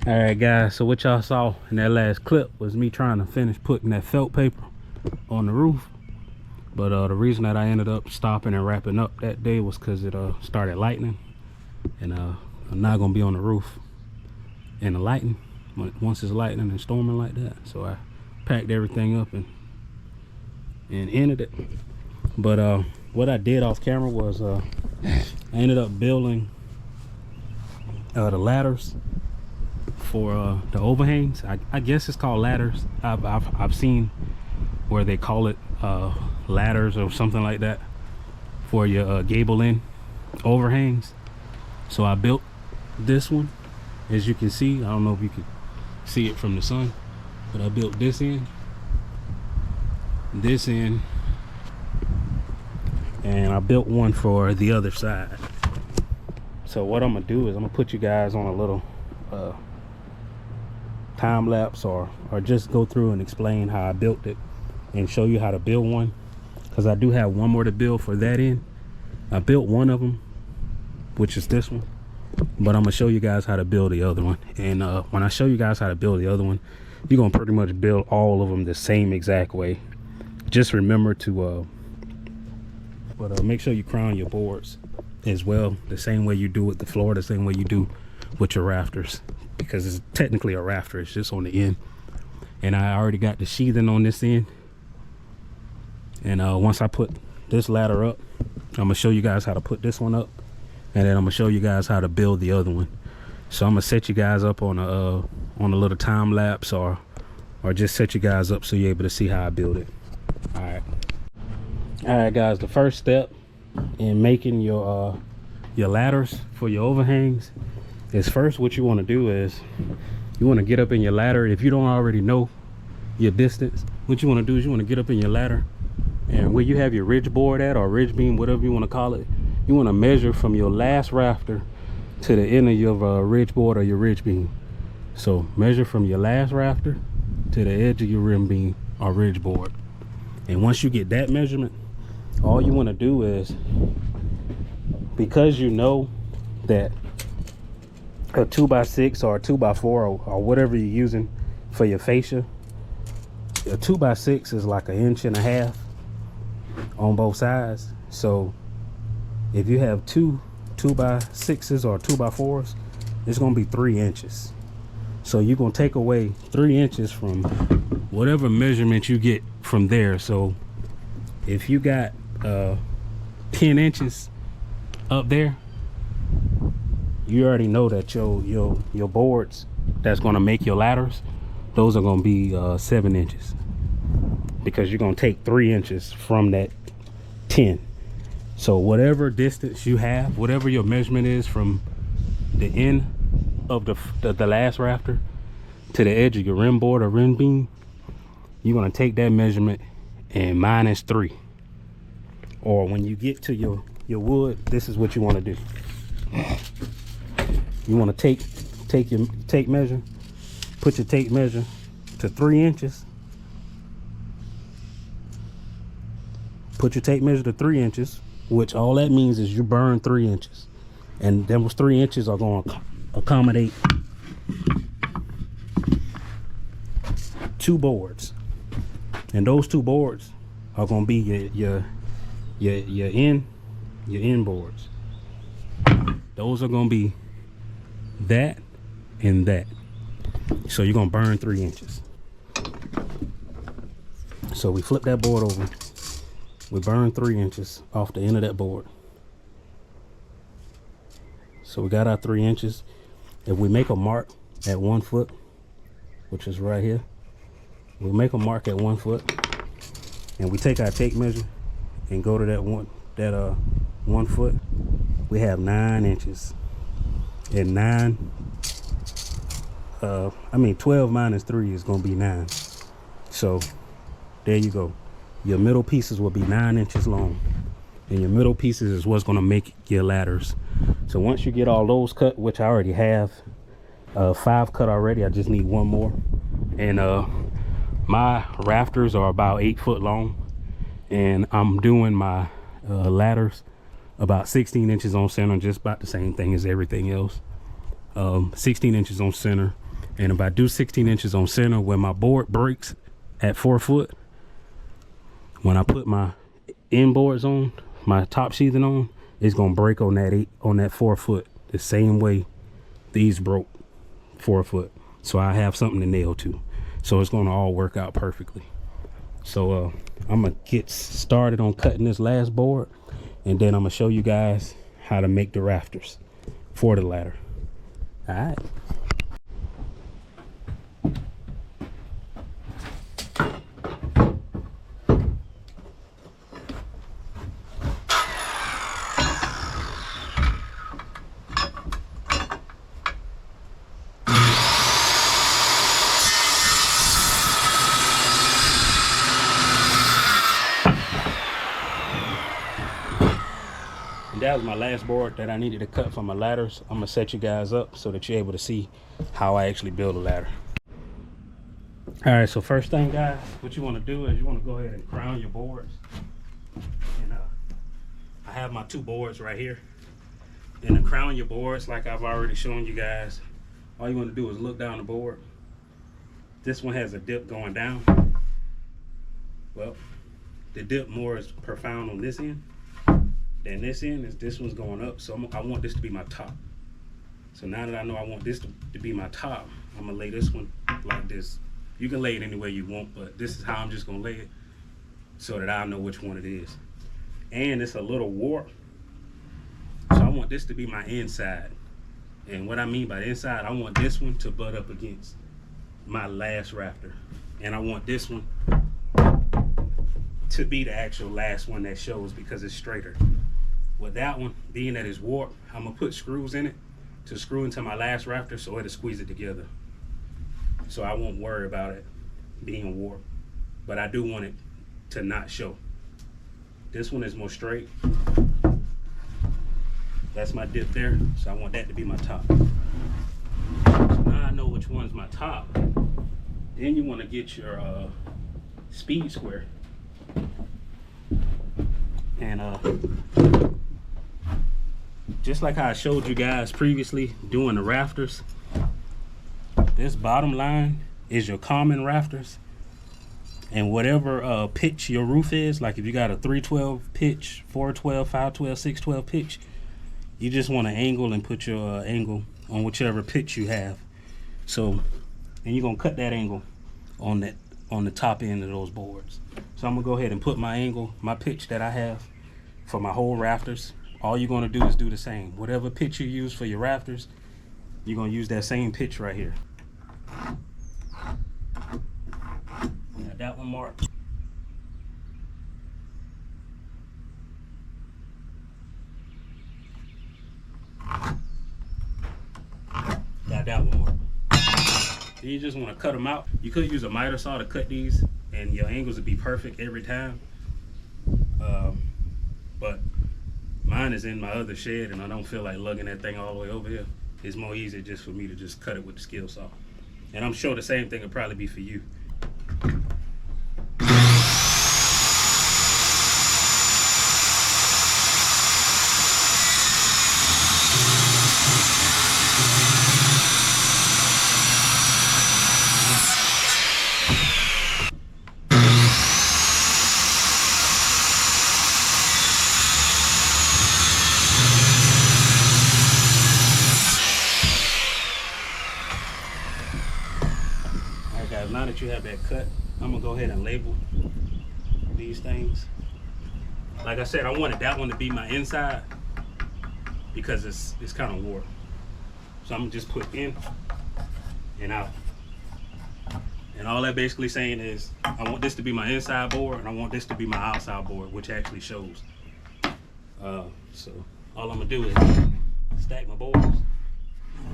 All right, guys, so what y'all saw in that last clip was me trying to finish putting that felt paper on the roof. But the reason that I ended up stopping and wrapping up that day was because it started lightning, and I'm not gonna be on the roof in the lightning once it's lightning and storming like that. So I packed everything up and ended it. But what I did off camera was I ended up building the ladders for the overhangs. I guess it's called ladders. I've seen where they call it ladders or something like that for your gable in overhangs. So I built this one, as you can see. I don't know if you can see it from the sun, but I built this end, and I built one for the other side. So what I'm gonna do is I'm gonna put you guys on a little time lapse, or just go through and explain how I built it and show you how to build one, because I do have one more to build for that end. I built one of them, which is this one, but I'm gonna show you guys how to build the other one. And when I show you guys how to build the other one, you're gonna pretty much build all of them the same exact way. Just remember to make sure you crown your boards as well, the same way you do with the floor, the same way you do with your rafters, because it's technically a rafter, it's just on the end. And I already got the sheathing on this end, and once I put this ladder up, I'm gonna show you guys how to put this one up, and then I'm gonna show you guys how to build the other one. So I'm gonna set you guys up on a little time lapse, or just set you guys up so you're able to see how I build it. All right guys, the first step in making your ladders for your overhangs is, first what you want to do is you want to get up in your ladder. If you don't already know your distance, what you want to do is you want to get up in your ladder, and where you have your ridge board at, or ridge beam, whatever you want to call it, you want to measure from your last rafter to the end of your ridge board or your ridge beam. So measure from your last rafter to the edge of your rim beam or ridge board. And once you get that measurement, all you want to do is, because you know that a 2x6 or a 2x4 or whatever you're using for your fascia, a 2x6 is like 1.5 inches on both sides. So if you have two 2x6s or 2x4s, it's going to be 3 inches. So you're going to take away 3 inches from whatever measurement you get from there. So if you got 10 inches up there, you already know that your boards that's going to make your ladders, those are going to be 7 inches, because you're going to take 3 inches from that 10. So whatever distance you have, whatever your measurement is from the end of the last rafter to the edge of your rim board or rim beam, you're going to take that measurement and minus 3. Or when you get to your wood, this is what you want to do. You want to take your tape measure, put your tape measure to 3 inches. Put your tape measure to 3 inches, which all that means is you burn 3 inches. And those 3 inches are going to accommodate 2 boards. And those 2 boards are going to be your end boards. Those are going to be that and that. So you're going to burn 3 inches. So we flip that board over. We burn 3 inches off the end of that board. So we got our 3 inches. If we make a mark at 1 foot, which is right here, we make a mark at 1 foot, and we take our tape measure and go to that 1 foot, we have 9 inches. And 12 minus 3 is going to be 9. So there you go. Your middle pieces will be 9 inches long, and your middle pieces is what's going to make your ladders. So once you get all those cut, which I already have 5 cut already, I just need 1 more. And my rafters are about 8 foot long, and I'm doing my ladders about 16 inches on center, just about the same thing as everything else. 16 inches on center, And if I do 16 inches on center where my board breaks at 4 foot, when I put my inboards on, my top sheathing on, it's gonna break on that 4 foot the same way these broke 4 foot. So I have something to nail to. So it's gonna all work out perfectly. So I'm gonna get started on cutting this last board, and then I'm gonna show you guys how to make the rafters for the ladder. All right. That was my last board that I needed to cut for my ladders. I'm gonna set you guys up so that you're able to see how I actually build a ladder. All right, so first thing, guys, what you want to do is you want to go ahead and crown your boards. And I have my 2 boards right here. And to crown your boards, like I've already shown you guys, all you want to do is look down the board. This one has a dip going down. Well, the dip more is profound on this end. Then this end is, this one's going up, so I want this to be my top. So now that I know I want this to be my top, I'm gonna lay this one like this. You can lay it any way you want, but this is how I'm just gonna lay it so that I know which one it is. And it's a little warped, so I want this to be my inside. And what I mean by inside, I want this one to butt up against my last rafter. And I want this one to be the actual last one that shows because it's straighter. With that one, being that it's warped, I'm gonna put screws in it to screw into my last rafter so it'll squeeze it together. So I won't worry about it being warped, but I do want it to not show. This one is more straight. That's my dip there, so I want that to be my top. So now I know which one's my top. Then you want to get your speed square. And just like how I showed you guys previously doing the rafters, this bottom line is your common rafters, and whatever pitch your roof is, like if you got a 312 pitch, 412, 512, 612 pitch, you just want to angle and put your angle on whichever pitch you have. So, and you're gonna cut that angle on the top end of those boards. So I'm gonna go ahead and put my angle, my pitch that I have for my whole rafters. All you're gonna do is do the same. Whatever pitch you use for your rafters, you're gonna use that same pitch right here. Got that one marked. Got that one marked. Then you just wanna cut them out. You could use a miter saw to cut these, and your angles would be perfect every time. But mine is in my other shed, and I don't feel like lugging that thing all the way over here. It's more easy just for me to just cut it with the skill saw. And I'm sure the same thing would probably be for you. Now that you have that cut, I'm gonna go ahead and label these things. Like I said, I wanted that one to be my inside because it's kind of warped. So I'm gonna just put in and out. And all that basically saying is I want this to be my inside board and I want this to be my outside board, which actually shows. So all I'm gonna do is stack my boards.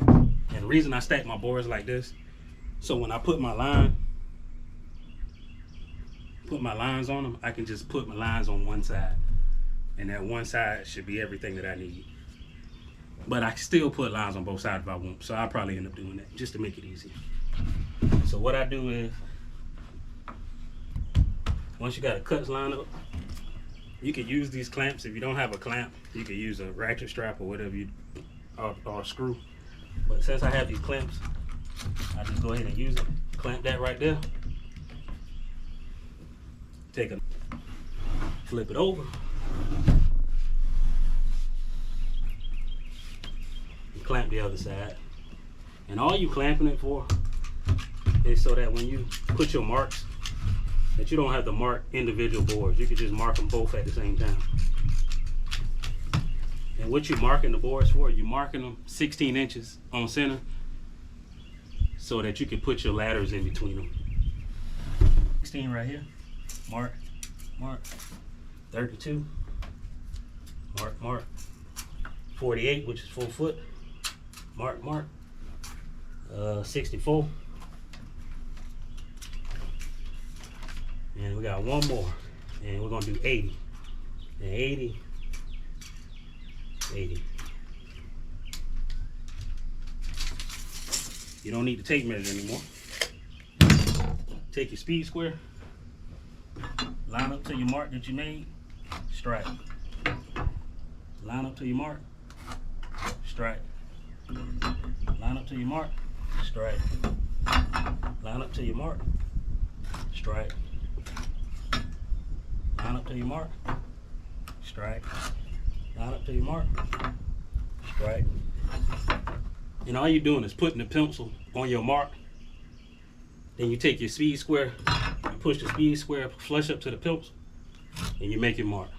And the reason I stack my boards like this, so when I put my lines on them, I can just put my lines on one side. And that one side should be everything that I need. But I can still put lines on both sides if I want. So I'll probably end up doing that just to make it easy. So what I do is, once you got a cuts lined up, you can use these clamps. If you don't have a clamp, you can use a ratchet strap or whatever or a screw. But since I have these clamps, I just go ahead and use it. Clamp that right there. Take a flip it over. And clamp the other side. And all you clamping it for is so that when you put your marks, that you don't have to mark individual boards. You can just mark them both at the same time. And what you're marking the boards for, you're marking them 16 inches on center so that you can put your ladders in between them. 16 right here. Mark, mark. 32. Mark, mark. 48, which is 4 foot. Mark, mark. 64. And we got one more. And we're gonna do 80. And 80. 80. You don't need the tape measure anymore. Take your speed square, line up to your mark that you made, strike. Line up to your mark, strike. Line up to your mark, strike. Line up to your mark, strike. Line up to your mark, strike. Line up to your mark, strike. And all you're doing is putting the pencil on your mark. Then you take your speed square, you push the speed square flush up to the pencil, and you make your mark.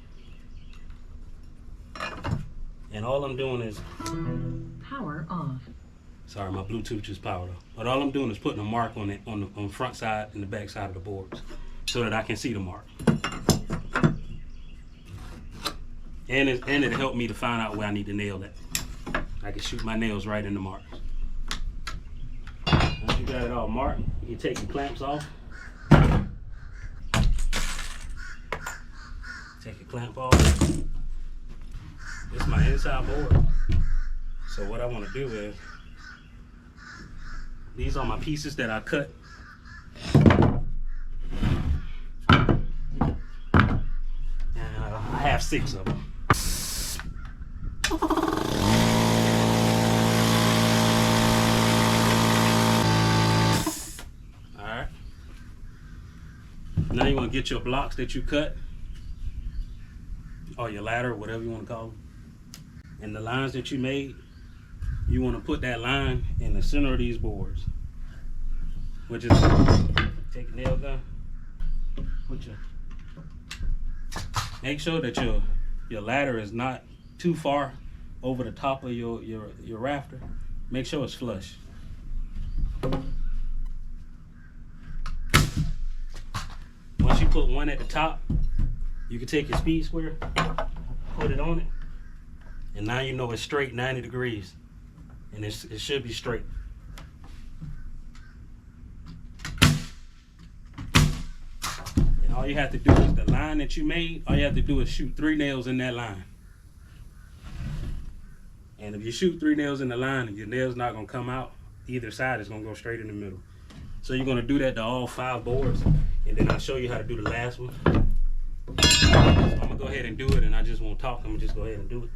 And all I'm doing is power off. Sorry, my Bluetooth just powered off. But all I'm doing is putting a mark on it on the front side and the back side of the boards, so that I can see the mark. And it'll help me to find out where I need to nail that. I can shoot my nails right in the marks. Once you got it all marked, you take your clamps off. Take your clamp off. This is my inside board. So what I want to do is, these are my pieces that I cut. And I have 6 of them. Alright. Now you want to get your blocks that you cut, or your ladder, whatever you want to call them. And the lines that you made, you want to put that line in the center of these boards. Which is, take a nail gun, make sure that your ladder is not too far over the top of your rafter. Make sure it's flush. Once you put one at the top, you can take your speed square, put it on it, and now you know it's straight 90 degrees. And it should be straight. And all you have to do is the line that you made, all you have to do is shoot 3 nails in that line. And if you shoot 3 nails in the line, your nail's not gonna come out either side, it's gonna go straight in the middle. So you're gonna do that to all 5 boards, and then I'll show you how to do the last one. So I'm gonna go ahead and do it, and I just won't talk, I'm gonna just go ahead and do it.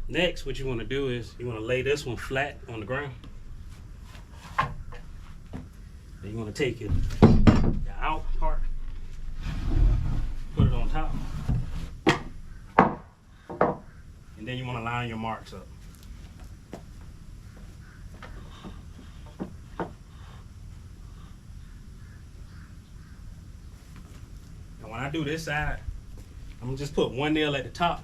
Next, what you want to do is you want to lay this one flat on the ground. Then you want to take the out part, put it on top, and then you want to line your marks up. And when I do this side, I'm gonna just put one nail at the top,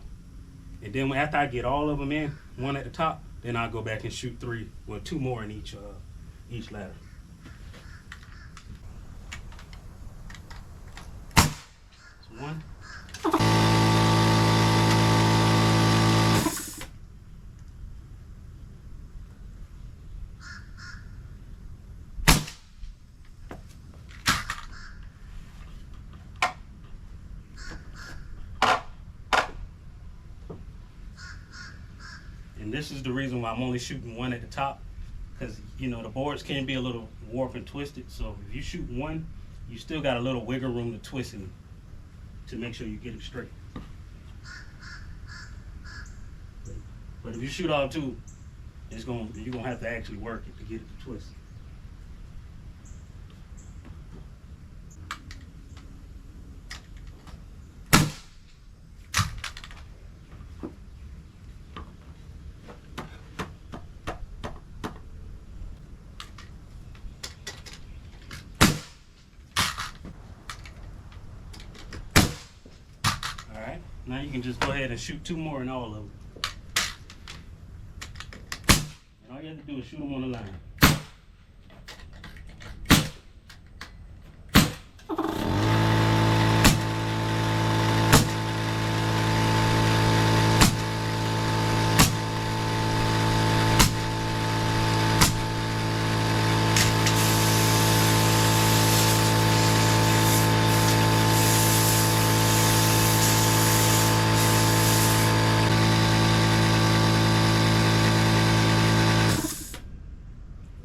and then after I get all of them in, one at the top, then I'll go back and shoot 3, well 2 more in each ladder. So 1. And this is the reason why I'm only shooting 1 at the top, because you know the boards can be a little warped and twisted. So if you shoot 1, you still got a little wiggle room to twist it to make sure you get it straight. But if you shoot all 2, you're gonna have to actually work it to get it to twist. Now you can just go ahead and shoot 2 more in all of them. And all you have to do is shoot them on the line.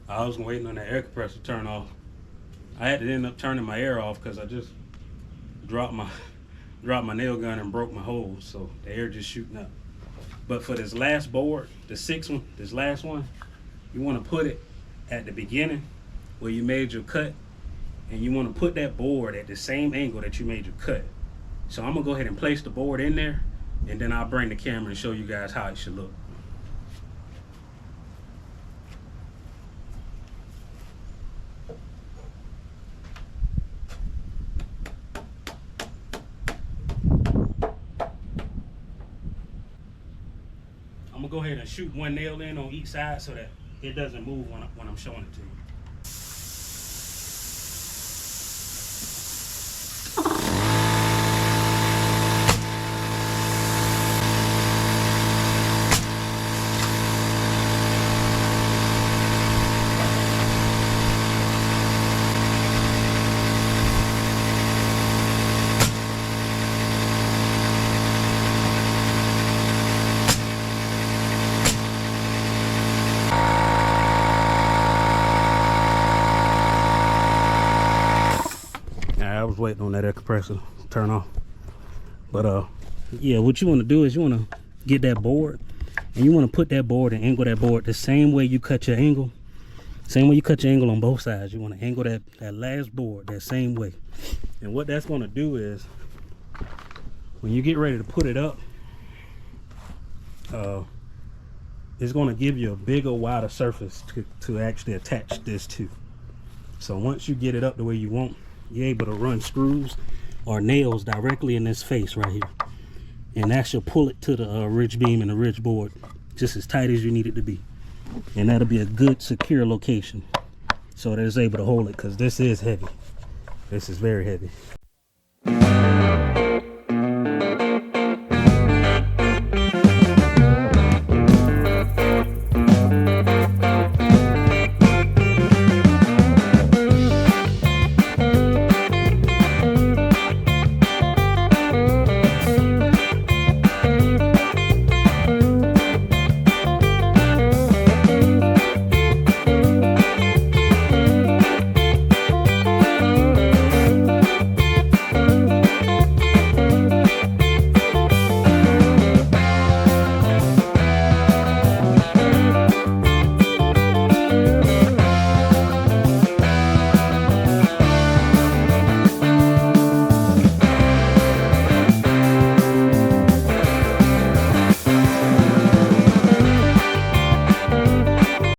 I was waiting on the air compressor to turn off. I had to end up turning my air off because I just dropped my nail gun and broke my hose, so the air just shooting up. But for this last board, the 6th one, this last one, you want to put it at the beginning where you made your cut, and you want to put that board at the same angle that you made your cut. So I'm gonna go ahead and place the board in there, and then I'll bring the camera and show you guys how it should look. I'm gonna go ahead and shoot 1 nail in on each side so that it doesn't move when I'm showing it to you. I was waiting on that air compressor to turn off. But yeah, what you want to do is you want to get that board, and you want to put that board and angle that board the same way you cut your angle. Same way you cut your angle on both sides. You want to angle that last board that same way. And what that's going to do is when you get ready to put it up, it's going to give you a bigger, wider surface to actually attach this to. So once you get it up the way you want, you're able to run screws or nails directly in this face right here, and that should pull it to the ridge beam and the ridge board just as tight as you need it to be, and that'll be a good secure location so that it's able to hold it, because this is heavy. This is very heavy.